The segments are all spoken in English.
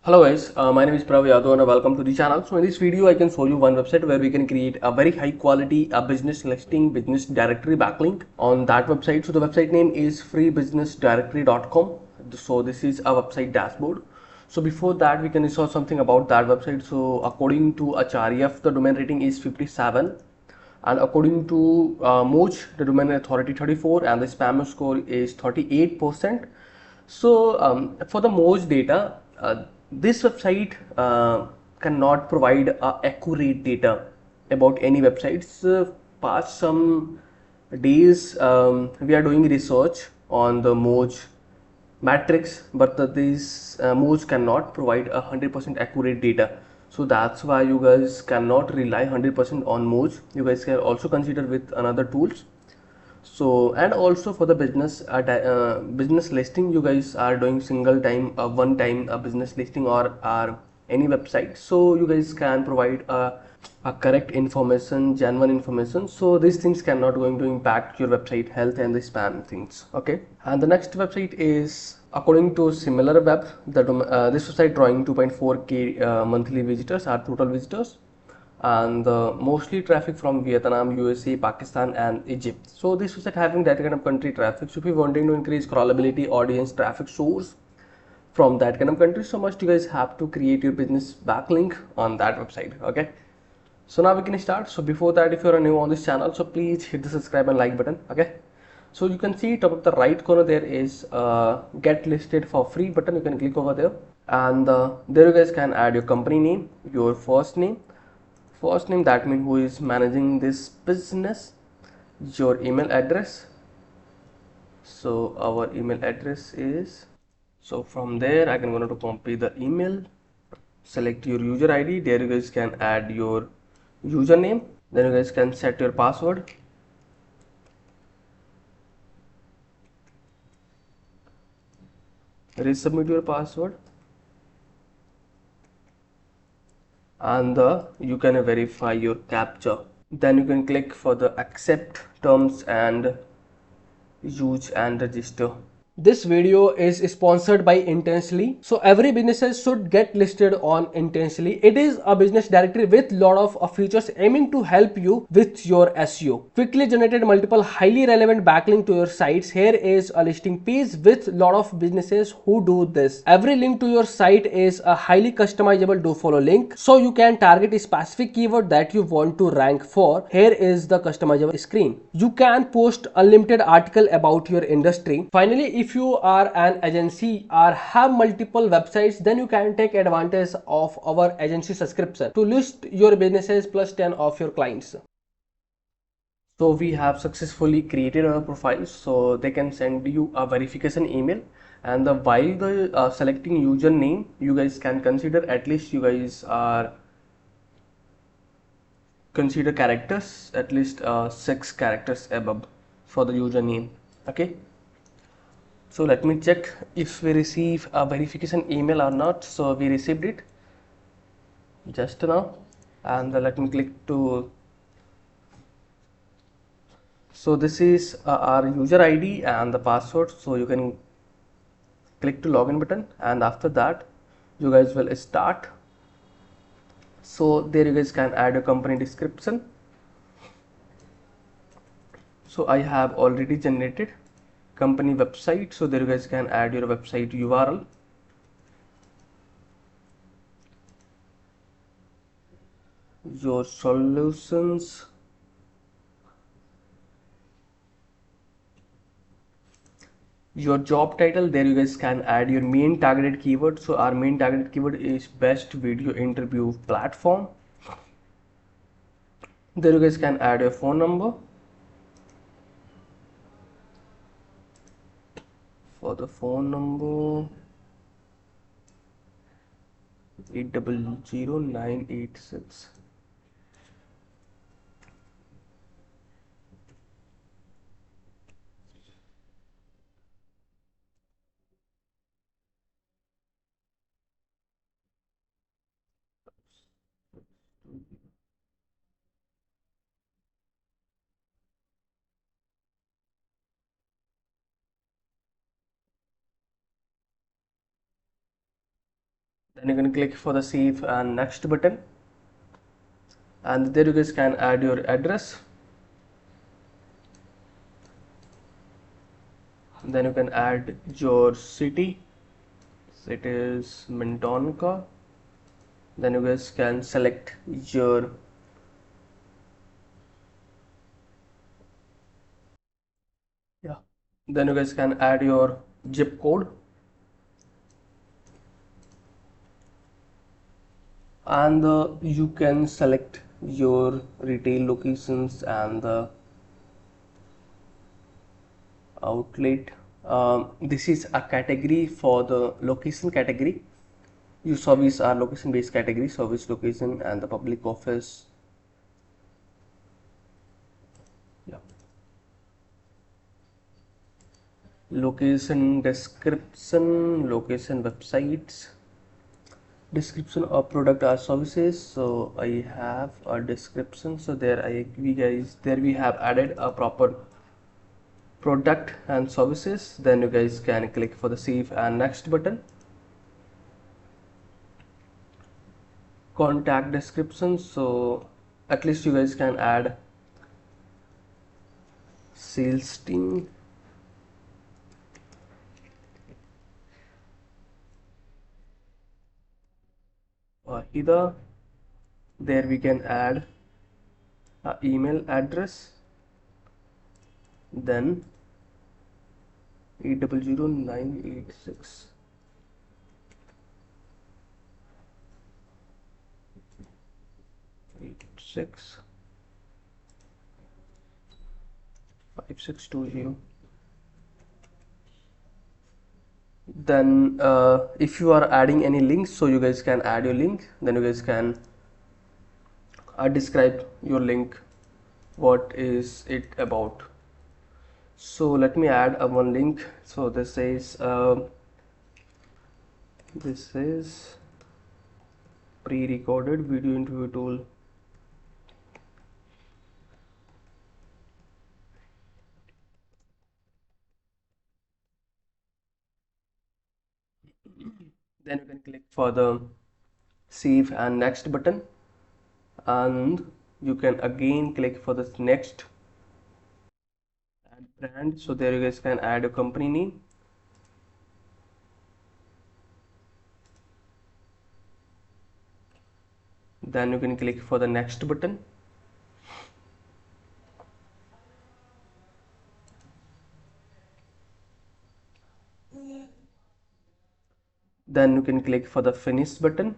Hello guys, my name is Prav Yadav and welcome to the channel. So in this video I can show you one website where we can create a very high quality business listing, business directory backlink on that website. So the website name is freebusinessdirectory.com. So this is a website dashboard. So before that we can install something about that website. So according to Acharya, the domain rating is 57 and according to Moj, the domain authority 34 and the spam score is 38%. So for the Moj data, this website cannot provide accurate data about any websites. Past some days, we are doing research on the Moj matrix, but these Moj cannot provide 100% accurate data. So that's why you guys cannot rely 100% on Moj. You guys can also consider with another tools. So and also for the business business listing, you guys are doing single time one time a business listing or any website, so you guys can provide a correct information, genuine information, so these things cannot going to impact your website health and the spam things. Okay, and the next website is according to similar web, this website drawing 2.4k monthly visitors are total visitors, and mostly traffic from Vietnam, USA, Pakistan and Egypt. So this website having that kind of country traffic. So if you wanting to increase crawlability, audience, traffic source from that kind of country, so much you guys have to create your business backlink on that website. Okay, so now we can start. So before that, if you're new on this channel, so please hit the subscribe and like button. Okay, so you can see top of the right corner there is get listed for free button. You can click over there, and there you guys can add your company name, your first name, that means who is managing this business, your email address. So our email address is, so from there I can go to copy the email, select your user ID, there you guys can add your username, then you guys can set your password, resubmit your password, and you can verify your captcha, then you can click for the accept terms and use and register. This video is sponsored by Intensely. So every businesses should get listed on Intensely. It is a business directory with lot of features aiming to help you with your SEO. Quickly generated multiple highly relevant backlink to your sites. Here is a listing page with lot of businesses who do this. Every link to your site is a highly customizable do follow link. So you can target a specific keyword that you want to rank for. Here is the customizable screen. You can post unlimited article about your industry. Finally, if you are an agency or have multiple websites, then you can take advantage of our agency subscription to list your businesses plus 10 of your clients. So we have successfully created our profiles, so they can send you a verification email, and while the selecting username, you guys can consider at least you guys are consider characters at least 6 characters above for the username. Okay, so let me check if we receive a verification email or not. So we received it just now, and let me click to, so this is our user ID and the password, so you can click to login button, and after that you guys will start. So there you guys can add a company description. So I have already generated company website, so there you guys can add your website URL, your solutions, your job title, there you guys can add your main targeted keyword. So our main targeted keyword is best video interview platform. There you guys can add your phone number. For the phone number 8000986. Then you can click for the save and next button, and there you guys can add your address. Then you can add your city. It is Mintonka. Then you guys can select your then you guys can add your zip code, and you can select your retail locations and the outlet. This is a category for the location category. Your service are location based category, service location, and the public office. Yeah. Location description, location websites, description of product or services. So I have a description. So there we have added a proper product and services. Then you guys can click for the save and next button. Contact description. So at least you guys can add sales team, either there we can add a email address, then 800986 86 5620. Then if you are adding any links, so you guys can add your link. Then you guys can describe your link, what is it about. So let me add one link. So this is pre-recorded video interview tool. Then you can click for the save and next button, and you can again click for the next, add brand. So there you guys can add a company name. Then you can click for the next button. Then you can click for the finish button.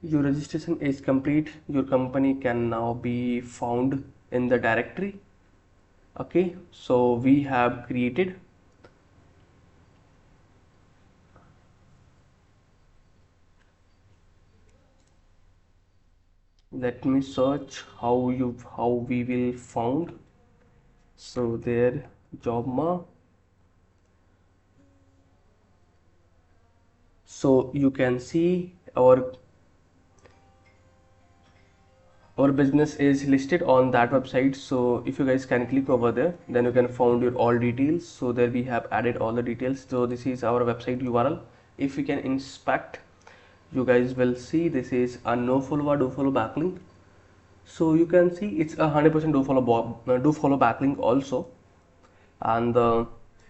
Your registration is complete. Your company can now be found in the directory. Okay, so we have created. Let me search how we will found. So there, Jobma. So you can see our business is listed on that website. So if you guys can click over there, then you can find your all details. So there we have added all the details. So this is our website URL. If you can inspect, you guys will see this is a no follow or do follow backlink. So you can see it's a 100% do follow backlink also, and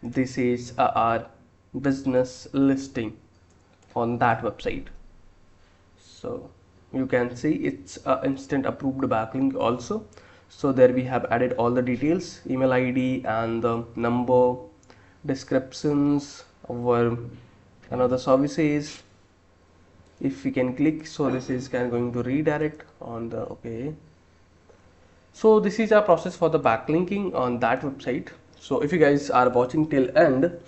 this is our business listing on that website. So you can see it's a instant approved backlink also. So there we have added all the details, email ID and the number, descriptions, our another services. If we can click, so this is going to redirect on the okay. So this is our process for the backlinking on that website. So if you guys are watching till end,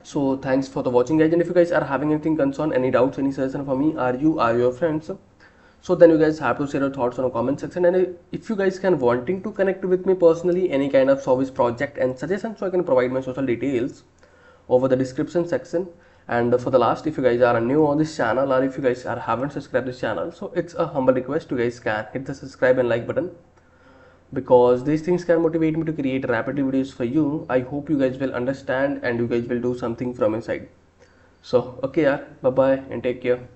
so thanks for the watching guys, and if you guys are having anything concern, any doubts, any suggestion for me, are your friends, so then you guys have to share your thoughts on the comment section. And if you guys can wanting to connect with me personally, any kind of service project and suggestion, so I can provide my social details over the description section. And for the last, if you guys are new on this channel, or if you guys haven't subscribed this channel, so it's a humble request, you guys can hit the subscribe and like button, because these things can motivate me to create rapid videos for you. I hope you guys will understand and you guys will do something from inside. So okay, yeah, bye bye and take care.